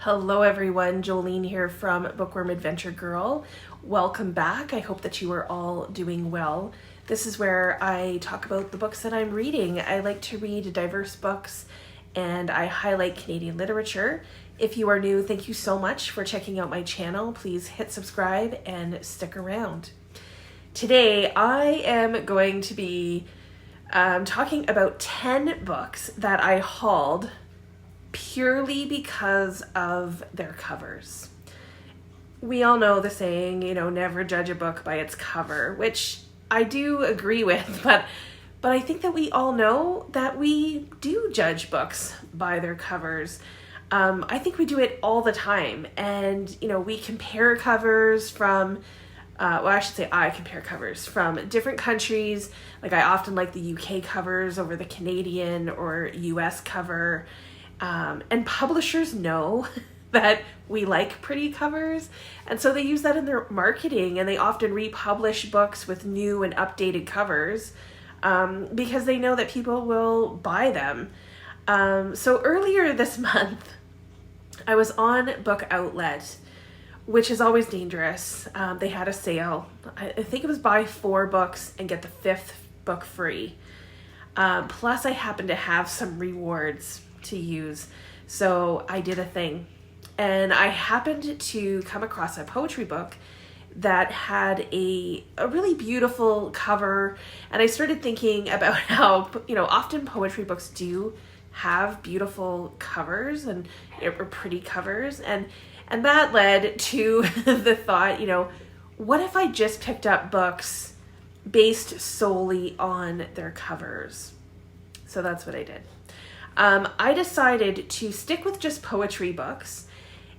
Hello everyone, Jolene here from Bookworm Adventure Girl. Welcome back. I hope that you are all doing well. This is where I talk about the books that I'm reading. I like to read diverse books and I highlight Canadian literature. If you are new, thank you so much for checking out my channel. Please hit subscribe and stick around. Today I am going to be talking about 10 books that I hauled purely because of their covers. We all know the saying, never judge a book by its cover, which I do agree with, but I think that we all know that we do judge books by their covers. I think we do it all the time, and we compare covers from I compare covers from different countries. Like I often like the UK covers over the Canadian or US cover. And publishers know that we like pretty covers, and so they use that in their marketing, and they often republish books with new and updated covers because they know that people will buy them. So earlier this month, I was on Book Outlet, which is always dangerous. They had a sale. I think it was buy 4 books and get the 5th book free. Plus I happened to have some rewards to use, so I did a thing, and I happened to come across a poetry book that had a really beautiful cover, and I started thinking about how often poetry books do have beautiful covers and pretty covers, and that led to the thought, what if I just picked up books based solely on their covers? So that's what I did. I decided to stick with just poetry books,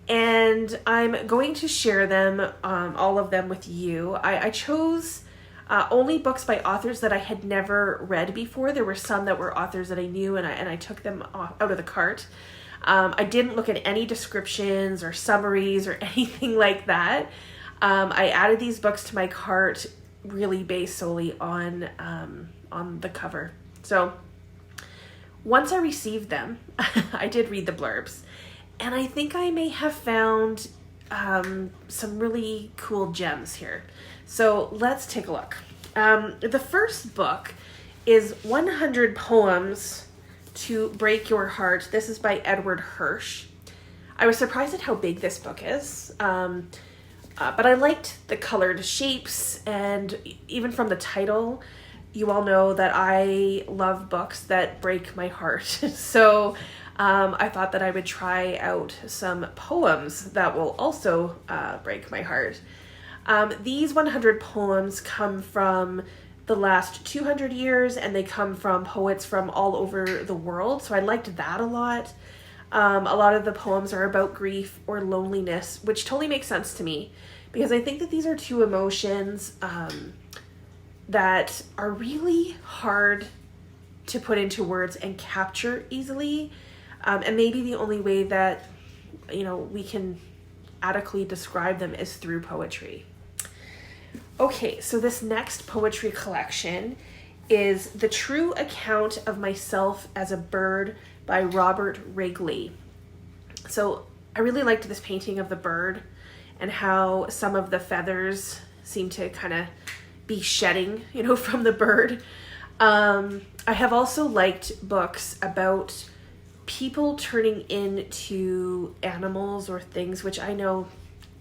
and I'm going to share them, all of them with you. I chose only books by authors that I had never read before. There were some that were authors that I knew, and I took them out of the cart. I didn't look at any descriptions or summaries or anything like that. I added these books to my cart really based solely on the cover. So once I received them, I did read the blurbs, and I think I may have found some really cool gems here. So let's take a look. The first book is 100 Poems to Break Your Heart. This is by Edward Hirsch. I was surprised at how big this book is, but I liked the colored shapes, and even from the title, you all know that I love books that break my heart. So I thought that I would try out some poems that will also break my heart. These 100 poems come from the last 200 years, and they come from poets from all over the world. So I liked that a lot. A lot of the poems are about grief or loneliness, which totally makes sense to me, because I think that these are two emotions that are really hard to put into words and capture easily. And maybe the only way that, we can adequately describe them is through poetry. Okay, so this next poetry collection is The True Account of Myself as a Bird by Robert Wrigley. So I really liked this painting of the bird and how some of the feathers seem to kind of be shedding, from the bird. I have also liked books about people turning into animals or things, which I know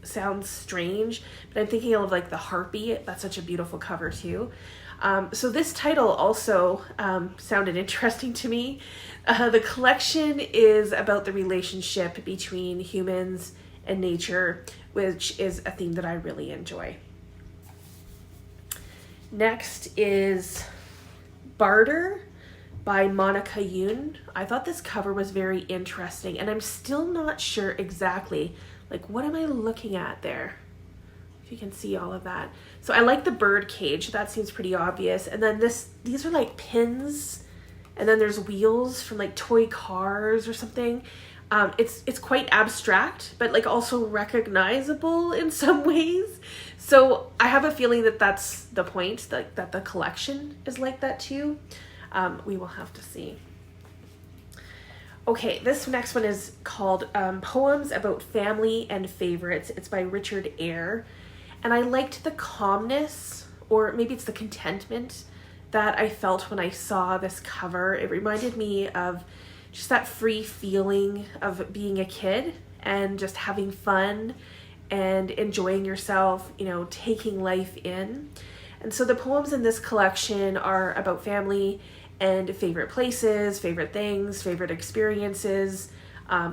sounds strange, but I'm thinking of like the harpy. That's such a beautiful cover too. So this title also sounded interesting to me. The collection is about the relationship between humans and nature, which is a theme that I really enjoy. Next is Barter by Monica Youn. I thought this cover was very interesting, and I'm still not sure exactly, what am I looking at there? If you can see all of that. So I like the bird cage. That seems pretty obvious. And then these are like pins, and then there's wheels from like toy cars or something. It's quite abstract, but also recognizable in some ways. So I have a feeling that that's the point, that the collection is like that too. We will have to see. Okay, this next one is called Poems About Family and Favorites. It's by Richard Eyre. And I liked the calmness, or maybe it's the contentment, that I felt when I saw this cover. It reminded me of just that free feeling of being a kid and just having fun and enjoying yourself, you know, taking life in. And so the poems in this collection are about family and favorite places, favorite things, favorite experiences,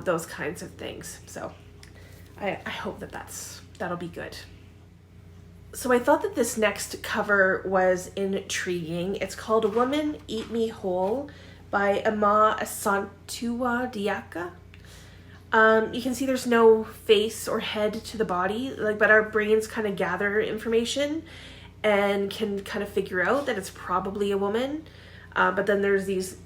those kinds of things. So I hope that'll be good. So I thought that this next cover was intriguing. It's called A Woman Eat Me Whole by Asantewa Diaka. You can see there's no face or head to the body, but our brains kind of gather information and can kind of figure out that it's probably a woman. But then there's these,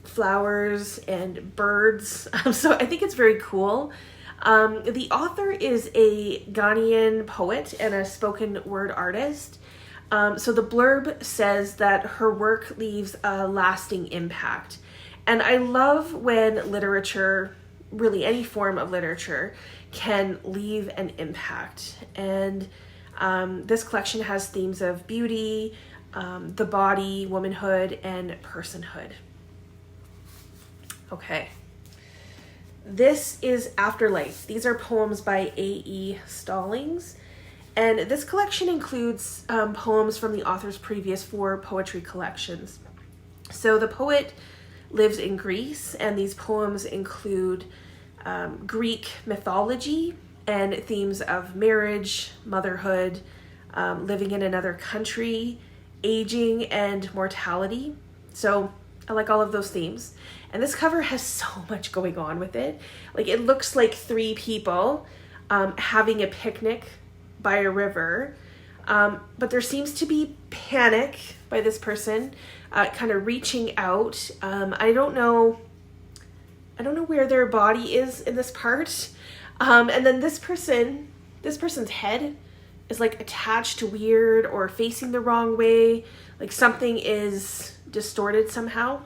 flowers and birds. So I think it's very cool. The author is a Ghanaian poet and a spoken word artist. So the blurb says that her work leaves a lasting impact. And I love when literature, really any form of literature, can leave an impact. And this collection has themes of beauty, the body, womanhood, and personhood. Okay. This is Afterlife. These are poems by A.E. Stallings. And this collection includes poems from the author's previous 4 poetry collections. So the poet lives in Greece, and these poems include Greek mythology and themes of marriage, motherhood, living in another country, aging, and mortality. So I like all of those themes. And this cover has so much going on with it. It looks like 3 people having a picnic by a river. But there seems to be panic by this person, kind of reaching out. I don't know where their body is in this part. And then this person's head is attached to weird or facing the wrong way. Something is distorted somehow.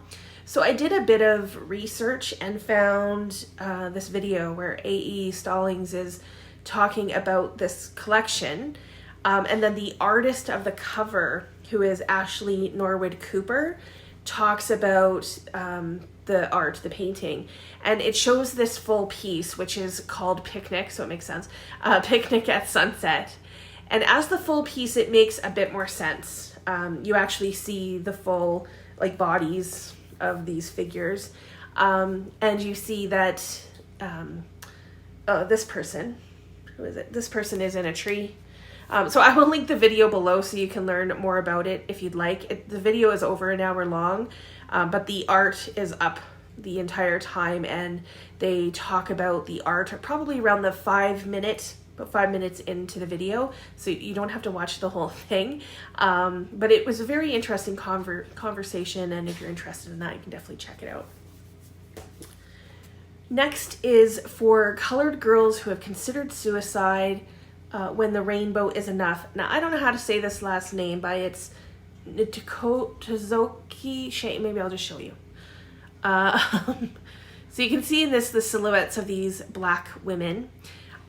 So I did a bit of research and found this video where A.E. Stallings is talking about this collection. And then the artist of the cover, who is Ashley Norwood Cooper, talks about the art, the painting. And it shows this full piece, which is called Picnic, so it makes sense. Picnic at Sunset. And as the full piece, it makes a bit more sense. You actually see the full bodies of these figures. And you see that this person, who is it? This person is in a tree. So I will link the video below so you can learn more about it if you'd like. The video is over an hour long, but the art is up the entire time, and they talk about the art probably around the 5 minutes into the video, so you don't have to watch the whole thing. But it was a very interesting conversation, and if you're interested in that, you can definitely check it out. Next is For Colored Girls Who Have Considered Suicide When the Rainbow Is Enough. Now, I don't know how to say this last name, but it's Ntozake. Maybe I'll just show you. So you can see in this the silhouettes of these Black women.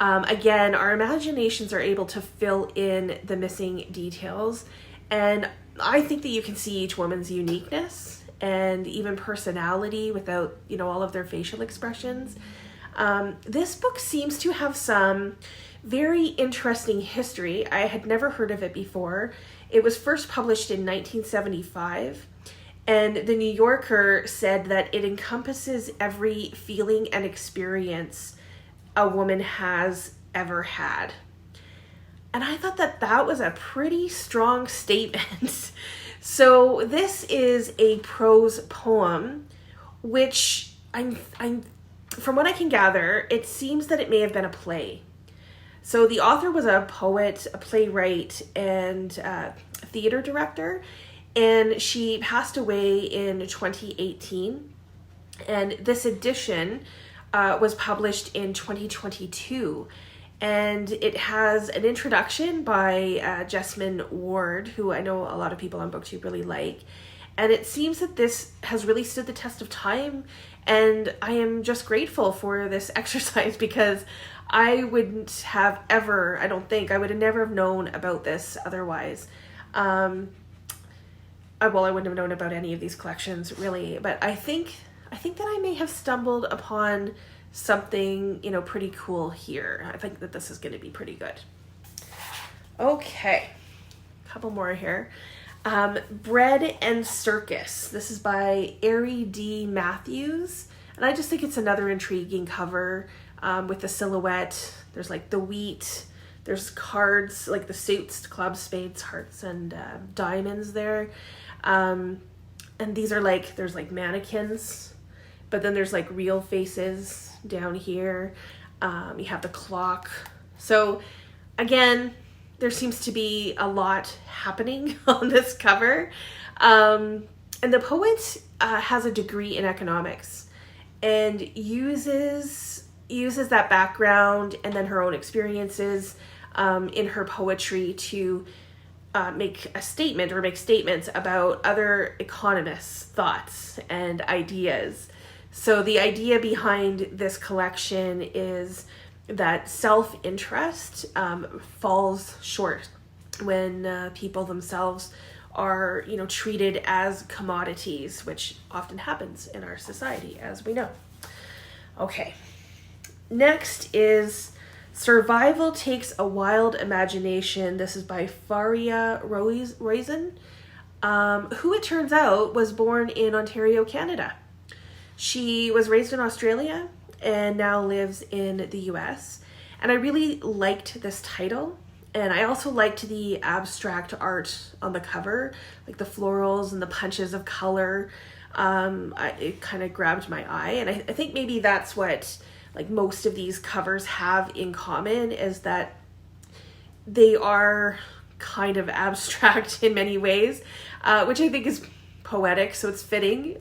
Again, our imaginations are able to fill in the missing details, and I think that you can see each woman's uniqueness and even personality without, all of their facial expressions. This book seems to have some very interesting history. I had never heard of it before. It was first published in 1975, and the New Yorker said that it encompasses every feeling and experience a woman has ever had. And I thought that that was a pretty strong statement. So this is a prose poem, which I'm from what I can gather, it seems that it may have been a play. So the author was a poet, a playwright, and a theater director, and she passed away in 2018. And this edition was published in 2022, and it has an introduction by Jessamine Ward, who I know a lot of people on BookTube really like, And it seems that this has really stood the test of time. And I am just grateful for this exercise, because I wouldn't have ever, I don't think, I would have never have known about this otherwise. Well, I wouldn't have known about any of these collections, really. But I think that I may have stumbled upon something, pretty cool here. I think that this is going to be pretty good. Okay, a couple more here. Bread and Circus. This is by Eyre D. Matthews. And I just think it's another intriguing cover with the silhouette. There's like the wheat. There's cards, like the suits, clubs, spades, hearts, and diamonds there. And these are like, there's like mannequins, but then there's like real faces down here. You have the clock. So again, there seems to be a lot happening on this cover. And the poet has a degree in economics and uses that background and then her own experiences in her poetry to make a statement or make statements about other economists' thoughts and ideas. So the idea behind this collection is that self-interest falls short when people themselves are, treated as commodities, which often happens in our society, as we know. Okay. Next is Survival Takes a Wild Imagination. This is by Fariha Roisin, who it turns out was born in Ontario, Canada. She was raised in Australia and now lives in the US. And I really liked this title. And I also liked the abstract art on the cover, like the florals and the punches of color. It kind of grabbed my eye. And I think maybe that's what like most of these covers have in common, is that they are kind of abstract in many ways, which I think is poetic, so it's fitting.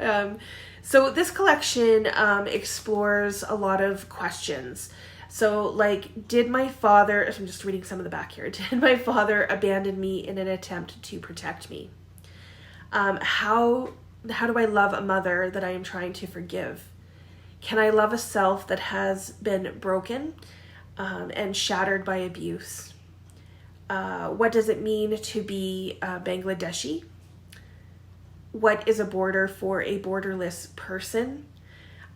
So this collection explores a lot of questions. So like, did my father, I'm just reading some of the back here, did my father abandon me in an attempt to protect me? How do I love a mother that I am trying to forgive? Can I love a self that has been broken and shattered by abuse? What does it mean to be Bangladeshi? What is a border for a borderless person?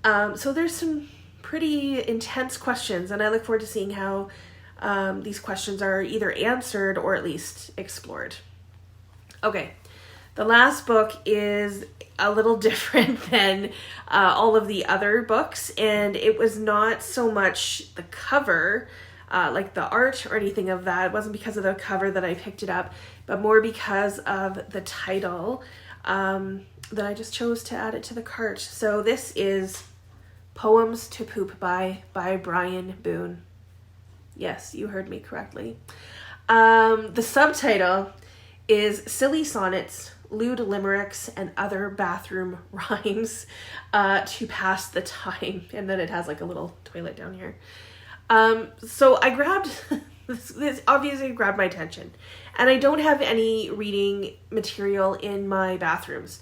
So there's some pretty intense questions, and I look forward to seeing how these questions are either answered or at least explored. Okay, the last book is a little different than all of the other books, and it was not so much the cover, like the art or anything of that. It wasn't because of the cover that I picked it up, but more because of the title that I just chose to add it to the cart. So this is Poems to Poop by Brian Boone. Yes, you heard me correctly. The subtitle is Silly Sonnets, Lewd Limericks, and Other Bathroom Rhymes to Pass the Time. And then it has like a little toilet down here. So I grabbed, this obviously grabbed my attention. And I don't have any reading material in my bathrooms.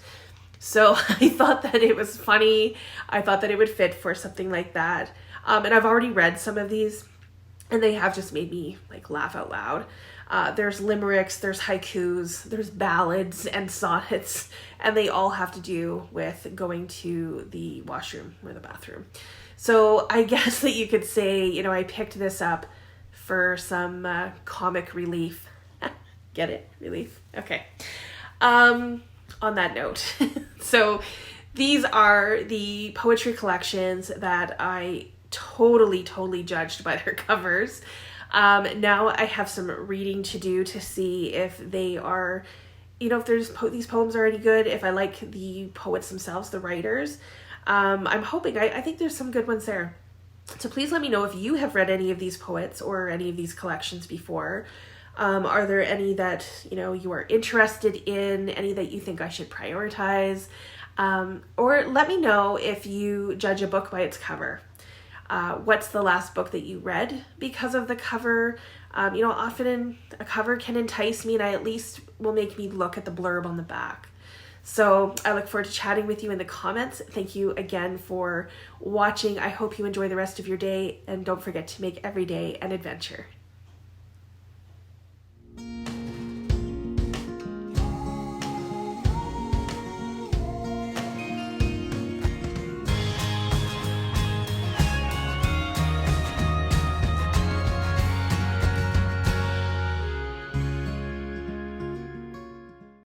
So I thought that it was funny. I thought that it would fit for something like that. And I've already read some of these, and they have just made me like laugh out loud. There's limericks, there's haikus, there's ballads and sonnets, and they all have to do with going to the washroom or the bathroom. So I guess that you could say, I picked this up for some comic relief. Get it? Relief? Okay. On that note, so these are the poetry collections that I totally judged by their covers. Now I have some reading to do to see if they are, if these poems are any good, if I like the poets themselves, the writers. I'm hoping, I think there's some good ones there. So please let me know if you have read any of these poets or any of these collections before. Are there any that, you are interested in, any that you think I should prioritize? Or let me know if you judge a book by its cover. What's the last book that you read because of the cover? Often a cover can entice me, and I at least will make me look at the blurb on the back. So I look forward to chatting with you in the comments. Thank you again for watching. I hope you enjoy the rest of your day, and don't forget to make every day an adventure.